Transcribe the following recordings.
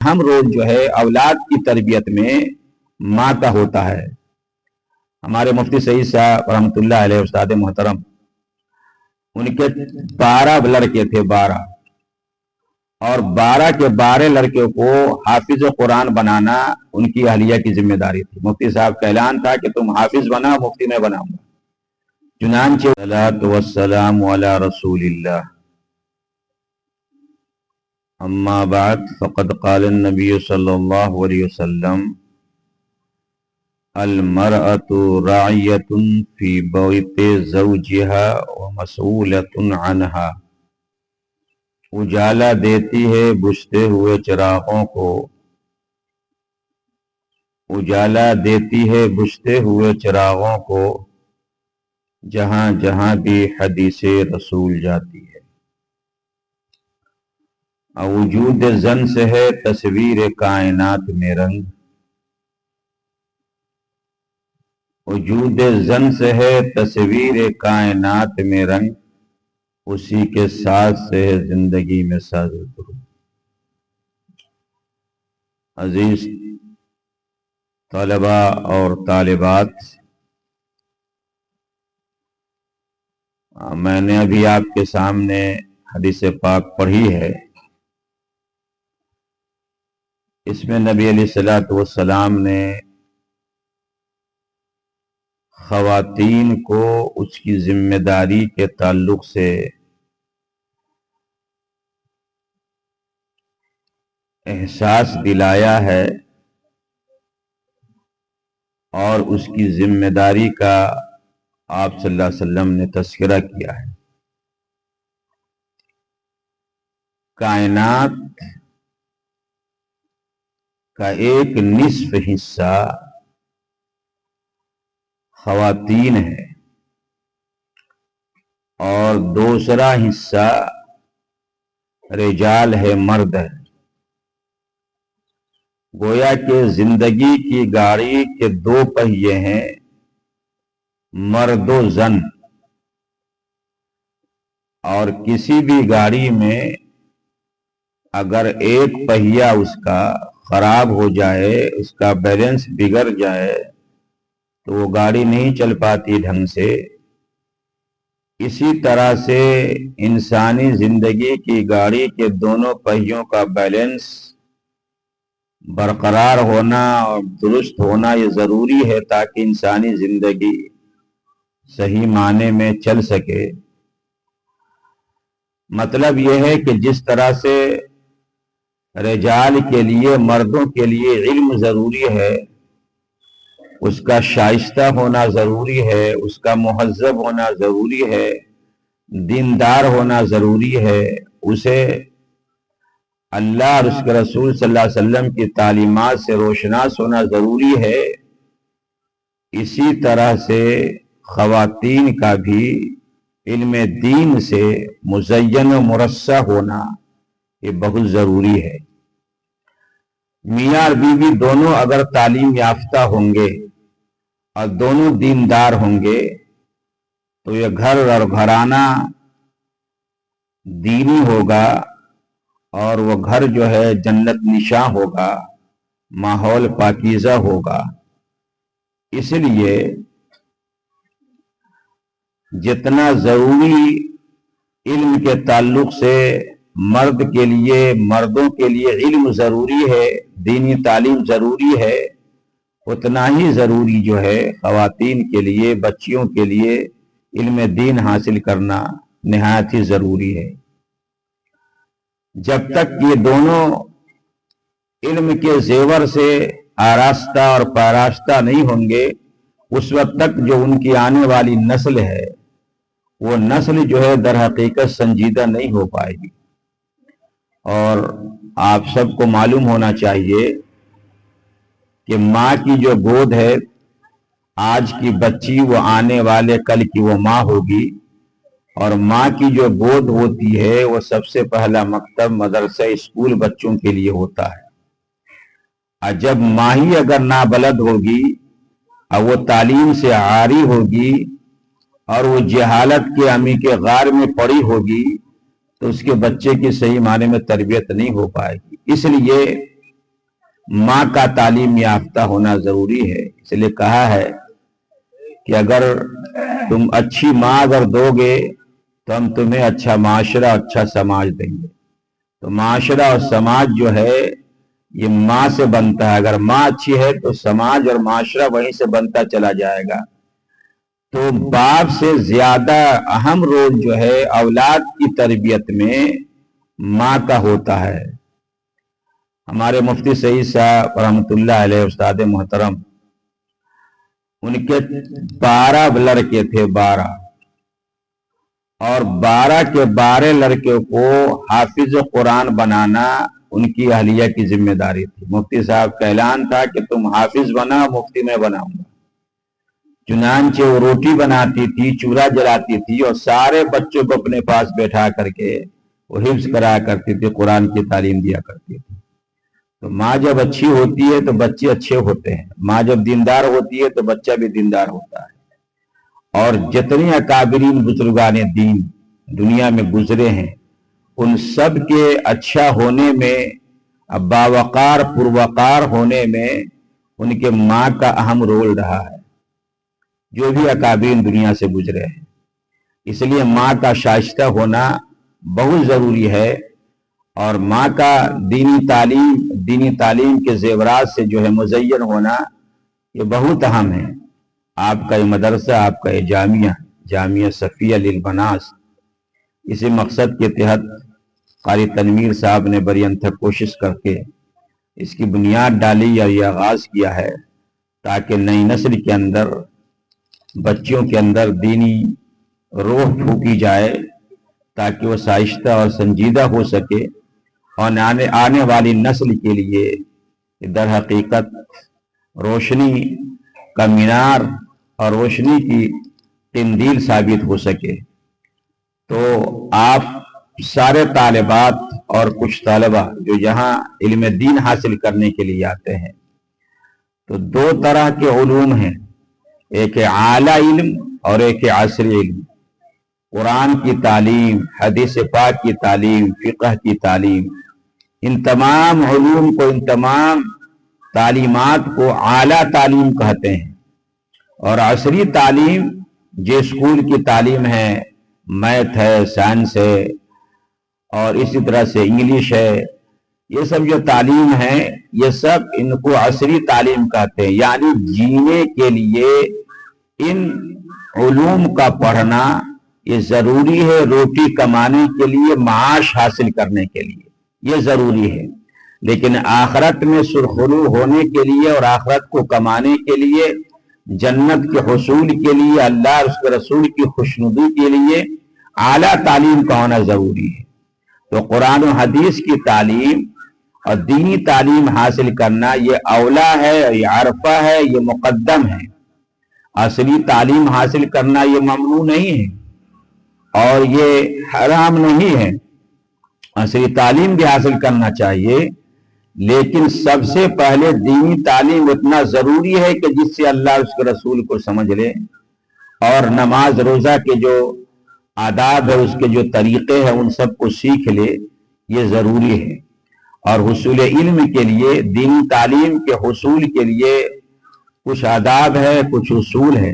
اہم رول جو ہے اولاد کی تربیت میں ماں کا ہوتا ہے۔ ہمارے مفتی سعید صاحب رحمۃ اللہ علیہ استاد محترم، ان کے 12 لڑکے تھے، 12، اور 12 کے 12 لڑکے کو حافظ قرآن بنانا ان کی اہلیہ کی ذمہ داری تھی۔ مفتی صاحب کا اعلان تھا کہ تم حافظ بنا، مفتی میں بناؤں گا۔ چنانچہ الصلاۃ والسلام علی رسول اللہ، اما بعد فقد قال النبی صلی اللہ علیہ وسلم المرأة راعیۃ فی بیت زوجها ومسئولۃ عنہا، اجالا دیتی ہے بجھتے ہوئے چراغوں کو، اجالا دیتی ہے بجھتے ہوئے چراغوں کو، جہاں جہاں بھی حدیث رسول جاتی ہے۔ وجود زن سے ہے تصویر کائنات میں رنگ، وجود زن سے ہے تصویر کائنات میں رنگ، اسی کے ساتھ سے ہے زندگی میں ساز درود۔ عزیز طلباء اور طالبات، میں نے ابھی آپ کے سامنے حدیث پاک پڑھی ہے۔ اس میں نبی علیہ الصلوۃ والسلام نے خواتین کو اس کی ذمہ داری کے تعلق سے احساس دلایا ہے، اور اس کی ذمہ داری کا آپ صلی اللہ علیہ وسلم نے تذکرہ کیا ہے۔ کائنات کا ایک نصف حصہ خواتین ہے، اور دوسرا حصہ رجال ہے، مرد ہے۔ گویا کہ زندگی کی گاڑی کے 2 پہیے ہیں، مرد و زن، اور کسی بھی گاڑی میں اگر ایک پہیہ اس کا خراب ہو جائے، اس کا بیلنس بگڑ جائے، تو وہ گاڑی نہیں چل پاتی ڈھنگ سے۔ اسی طرح سے انسانی زندگی کی گاڑی کے دونوں پہیوں کا بیلنس برقرار ہونا اور درست ہونا یہ ضروری ہے، تاکہ انسانی زندگی صحیح معنی میں چل سکے۔ مطلب یہ ہے کہ جس طرح سے رجال کے لیے، مردوں کے لیے علم ضروری ہے، اس کا شائستہ ہونا ضروری ہے، اس کا مہذب ہونا ضروری ہے، دیندار ہونا ضروری ہے، اسے اللہ اور اس کے رسول صلی اللہ علیہ وسلم کی تعلیمات سے روشناس ہونا ضروری ہے، اسی طرح سے خواتین کا بھی علم دین سے مزین و مرصع ہونا یہ بہت ضروری ہے۔ میاں اور بیوی دونوں اگر تعلیم یافتہ ہوں گے اور دونوں دیندار ہوں گے تو یہ گھر اور گھرانہ دینی ہوگا، اور وہ گھر جو ہے جنت نشاں ہوگا، ماحول پاکیزہ ہوگا۔ اس لیے جتنا ضروری علم کے تعلق سے مرد کے لیے، مردوں کے لیے علم ضروری ہے، دینی تعلیم ضروری ہے، اتنا ہی ضروری جو ہے خواتین کے لیے، بچیوں کے لیے علم دین حاصل کرنا نہایت ہی ضروری ہے۔ جب تک یہ دونوں علم کے زیور سے آراستہ اور پاراستہ نہیں ہوں گے، اس وقت تک جو ان کی آنے والی نسل ہے، وہ نسل جو ہے در حقیقت سنجیدہ نہیں ہو پائے گی۔ اور آپ سب کو معلوم ہونا چاہیے کہ ماں کی جو گود ہے، آج کی بچی وہ آنے والے کل کی وہ ماں ہوگی، اور ماں کی جو گود ہوتی ہے وہ سب سے پہلا مکتب، مدرسہ، اسکول بچوں کے لیے ہوتا ہے۔ اور جب ماں ہی اگر نابلد ہوگی اور وہ تعلیم سے عاری ہوگی اور وہ جہالت کے عمی کے غار میں پڑی ہوگی، تو اس کے بچے کی صحیح معنی میں تربیت نہیں ہو پائے گی۔ اس لیے ماں کا تعلیم یافتہ ہونا ضروری ہے۔ اس لیے کہا ہے کہ اگر تم اچھی ماں اگر دو گے تو ہم تمہیں اچھا معاشرہ، اچھا سماج دیں گے۔ تو معاشرہ اور سماج جو ہے یہ ماں سے بنتا ہے، اگر ماں اچھی ہے تو سماج اور معاشرہ وہیں سے بنتا چلا جائے گا۔ تو باپ سے زیادہ اہم رول جو ہے اولاد کی تربیت میں ماں کا ہوتا ہے۔ ہمارے مفتی سعید صاحب رحمۃ اللہ علیہ استاد محترم، ان کے 12 لڑکے تھے، 12، اور 12 کے 12 لڑکے کو حافظ قرآن بنانا ان کی اہلیہ کی ذمہ داری تھی۔ مفتی صاحب کا اعلان تھا کہ تم حافظ بنا، مفتی میں بناؤں گا۔ چنانچہ وہ روٹی بناتی تھی، چولہا جلاتی تھی، اور سارے بچوں کو اپنے پاس بیٹھا کر کے وہ حفظ کرا کرتی تھی، قرآن کی تعلیم دیا کرتی تھی۔ تو ماں جب اچھی ہوتی ہے تو بچے اچھے ہوتے ہیں، ماں جب دیندار ہوتی ہے تو بچہ بھی دیندار ہوتا ہے۔ اور جتنے اکابرین بزرگان دین دنیا میں گزرے ہیں، ان سب کے اچھا ہونے میں، باوقار پروقار ہونے میں ان کے ماں کا اہم رول رہا ہے، جو بھی اکابرین دنیا سے گزرے ہیں۔ اس لیے ماں کا شائستہ ہونا بہت ضروری ہے، اور ماں کا دینی تعلیم کے زیورات سے جو ہے مزین ہونا یہ بہت اہم ہے۔ آپ کا یہ مدرسہ، آپ کا یہ جامعہ صفیہ للبنات، اسی مقصد کے تحت قاری تنویر صاحب نے بڑی انتھک کوشش کر کے اس کی بنیاد ڈالی اور یہ آغاز کیا ہے، تاکہ نئی نسل کے اندر، بچوں کے اندر دینی روح پھونکی جائے، تاکہ وہ شائستہ اور سنجیدہ ہو سکے، اور آنے والی نسل کے لیے در حقیقت روشنی کا مینار اور روشنی کی قندیل ثابت ہو سکے۔ تو آپ سارے طالبات اور کچھ طالبہ جو یہاں علم دین حاصل کرنے کے لیے آتے ہیں، تو 2 طرح کے علوم ہیں، ایک ہے اعلیٰ علم اور ایک ہے عصری علم۔ قرآن کی تعلیم، حدیث پاک کی تعلیم، فقہ کی تعلیم، ان تمام علوم کو، ان تمام تعلیمات کو اعلیٰ تعلیم کہتے ہیں۔ اور عصری تعلیم جو اسکول کی تعلیم ہے، میتھ ہے، سائنس ہے، اور اسی طرح سے انگلش ہے، یہ سب جو تعلیم ہے یہ سب ان کو عصری تعلیم کہتے ہیں۔ یعنی جینے کے لیے ان علوم کا پڑھنا یہ ضروری ہے، روٹی کمانے کے لیے، معاش حاصل کرنے کے لیے یہ ضروری ہے۔ لیکن آخرت میں سرخرو ہونے کے لیے اور آخرت کو کمانے کے لیے، جنت کے حصول کے لیے، اللہ اور اس کے رسول کی خوشنودی کے لیے اعلیٰ تعلیم کا ہونا ضروری ہے۔ تو قرآن و حدیث کی تعلیم اور دینی تعلیم حاصل کرنا یہ اولا ہے، یہ عرفہ ہے، یہ مقدم ہے۔ اصلی تعلیم حاصل کرنا یہ ممنوع نہیں ہے اور یہ حرام نہیں ہے، اصلی تعلیم بھی حاصل کرنا چاہیے، لیکن سب سے پہلے دینی تعلیم اتنا ضروری ہے کہ جس سے اللہ اور اس کے رسول کو سمجھ لے، اور نماز روزہ کے جو آداب ہے، اس کے جو طریقے ہیں، ان سب کو سیکھ لے، یہ ضروری ہے۔ اور حصول علم کے لیے، دینی تعلیم کے حصول کے لیے کچھ آداب ہے، کچھ اصول ہے۔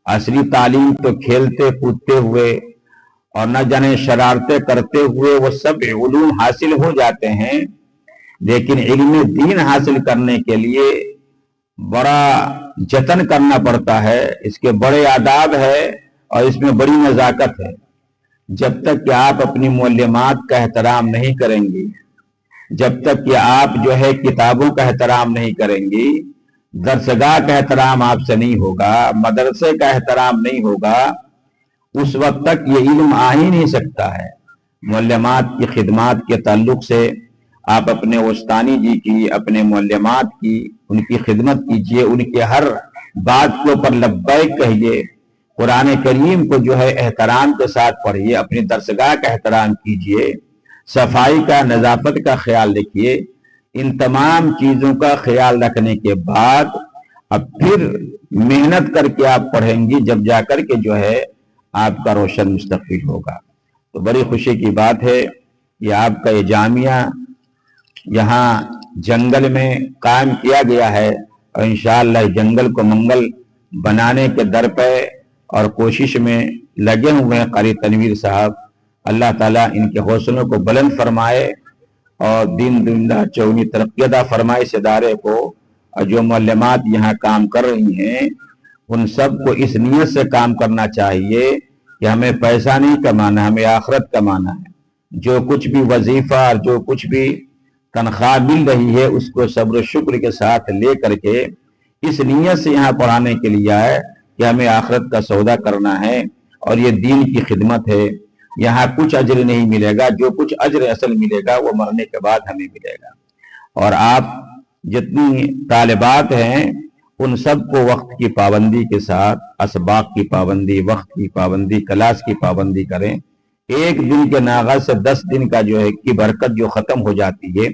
اصلی تعلیم تو کھیلتے کودتے ہوئے اور نہ جانے شرارتیں کرتے ہوئے وہ سب علوم حاصل ہو جاتے ہیں، لیکن علم دین حاصل کرنے کے لیے بڑا جتن کرنا پڑتا ہے، اس کے بڑے آداب ہے اور اس میں بڑی نزاکت ہے۔ جب تک کہ آپ اپنی معلمات کا احترام نہیں کریں گی، جب تک کہ آپ جو ہے کتابوں کا احترام نہیں کریں گی، درسگاہ کا احترام آپ سے نہیں ہوگا، مدرسے کا احترام نہیں ہوگا، اس وقت تک یہ علم آ ہی نہیں سکتا ہے۔ معلمات کی خدمات کے تعلق سے آپ اپنے استانی جی کی، اپنے معلمات کی، ان کی خدمت کیجئے، ان کے ہر بات کے اوپر لبیک کہیے، قرآن کریم کو جو ہے احترام کے ساتھ پڑھیے، اپنی درسگاہ کا احترام کیجئے، صفائی کا، نظافت کا خیال رکھیے۔ ان تمام چیزوں کا خیال رکھنے کے بعد اب پھر محنت کر کے آپ پڑھیں گی، جب جا کر کے جو ہے آپ کا روشن مستقبل ہوگا۔ تو بڑی خوشی کی بات ہے کہ آپ کا یہ جامعہ یہاں جنگل میں قائم کیا گیا ہے، اور انشاءاللہ جنگل کو منگل بنانے کے در پہ اور کوشش میں لگے ہوئے ہیں قاری تنویر صاحب۔ اللہ تعالیٰ ان کے حوصلوں کو بلند فرمائے اور دین دنیا چونی ترقی عطا فرمائے اس ادارے کو، اور جو معلمات یہاں کام کر رہی ہیں ان سب کو اس نیت سے کام کرنا چاہیے کہ ہمیں پیسہ نہیں کمانا، ہمیں آخرت کمانا ہے۔ جو کچھ بھی وظیفہ اور جو کچھ بھی تنخواہ مل رہی ہے اس کو صبر و شکر کے ساتھ لے کر کے اس نیت سے یہاں پڑھانے کے لیے آئے کہ ہمیں آخرت کا سودا کرنا ہے اور یہ دین کی خدمت ہے۔ یہاں کچھ اجر نہیں ملے گا، جو کچھ اجر اصل ملے گا وہ مرنے کے بعد ہمیں ملے گا۔ اور آپ جتنی طالبات ہیں ان سب کو وقت کی پابندی کے ساتھ، اسباق کی پابندی، وقت کی پابندی، کلاس کی پابندی کریں۔ ایک دن کے ناغہ سے 10 دن کا جو ہے کی برکت جو ختم ہو جاتی ہے،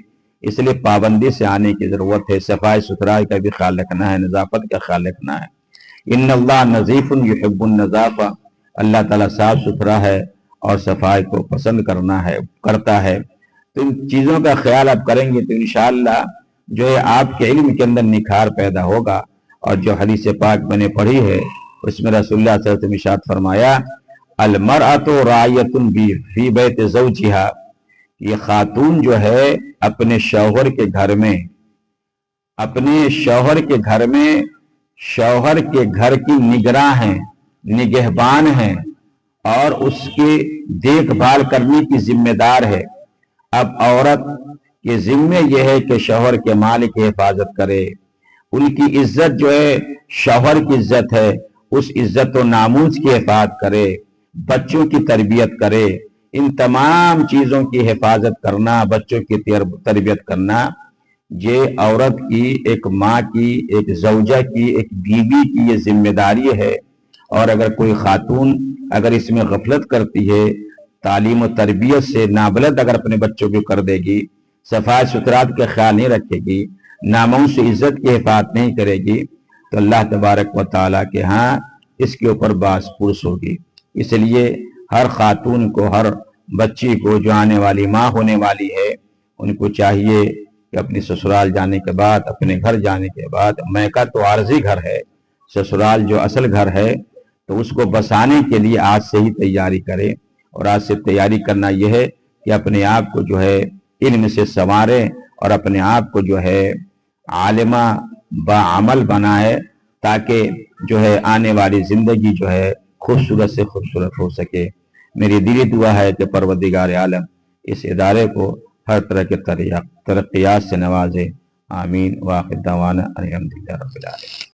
اس لیے پابندی سے آنے کی ضرورت ہے۔ صفائی ستھرائی کا بھی خیال رکھنا ہے، نظافت کا خیال رکھنا ہے۔ ان اللہ نظیف یحب النظافہ، اللہ تعالیٰ صاف ستھرا ہے اور صفائی کو پسند کرتا ہے۔ تو ان چیزوں کا خیال آپ کریں گے تو انشاءاللہ جو ہے آپ کے علم کے اندر نکھار پیدا ہوگا۔ اور جو حدیث پاک میں نے پڑھی ہے اس میں رسول اللہ صلی اللہ علیہ وسلم ارشاد فرمایا المرأۃ راعیۃ فی بیت زوجہا، یہ خاتون جو ہے اپنے شوہر کے گھر میں، شوہر کے گھر کی نگراں ہیں، نگہبان ہیں، اور اس کی دیکھ بھال کرنے کی ذمہ دار ہے۔ اب عورت کے ذمہ یہ ہے کہ شوہر کے مال کی حفاظت کرے، ان کی عزت جو ہے شوہر کی عزت ہے، اس عزت و ناموس کی حفاظت کرے، بچوں کی تربیت کرے۔ ان تمام چیزوں کی حفاظت کرنا، بچوں کی تربیت کرنا، یہ عورت کی، ایک ماں کی، ایک زوجہ کی، ایک بیوی کی یہ ذمہ داری ہے۔ اور اگر کوئی خاتون اگر اس میں غفلت کرتی ہے، تعلیم و تربیت سے نابلد اگر اپنے بچوں کو کر دے گی، صفائی ستھرائی کا خیال نہیں رکھے گی، ناموس سے عزت کی حفاظت نہیں کرے گی، تو اللہ تبارک و تعالیٰ کے ہاں اس کے اوپر باس پرس ہوگی۔ اس لیے ہر خاتون کو، ہر بچی کو جو آنے والی ماں ہونے والی ہے، ان کو چاہیے کہ اپنی سسرال جانے کے بعد، اپنے گھر جانے کے بعد، میکہ تو عارضی گھر ہے، سسرال جو اصل گھر ہے، تو اس کو بسانے کے لیے آج سے ہی تیاری کرے۔ اور آج سے تیاری کرنا یہ ہے کہ اپنے آپ کو جو ہے علم سے سنوارے اور اپنے آپ کو جو ہے عالمہ بعمل بنائے، تاکہ جو ہے آنے والی زندگی جو ہے خوبصورت سے خوبصورت ہو سکے۔ میری دلی دعا ہے کہ پروردگار عالم اس ادارے کو ہر طرح کے ترقیات سے نوازے۔ آمین۔ وآخر دعوانا الحمدللہ رب العالمین۔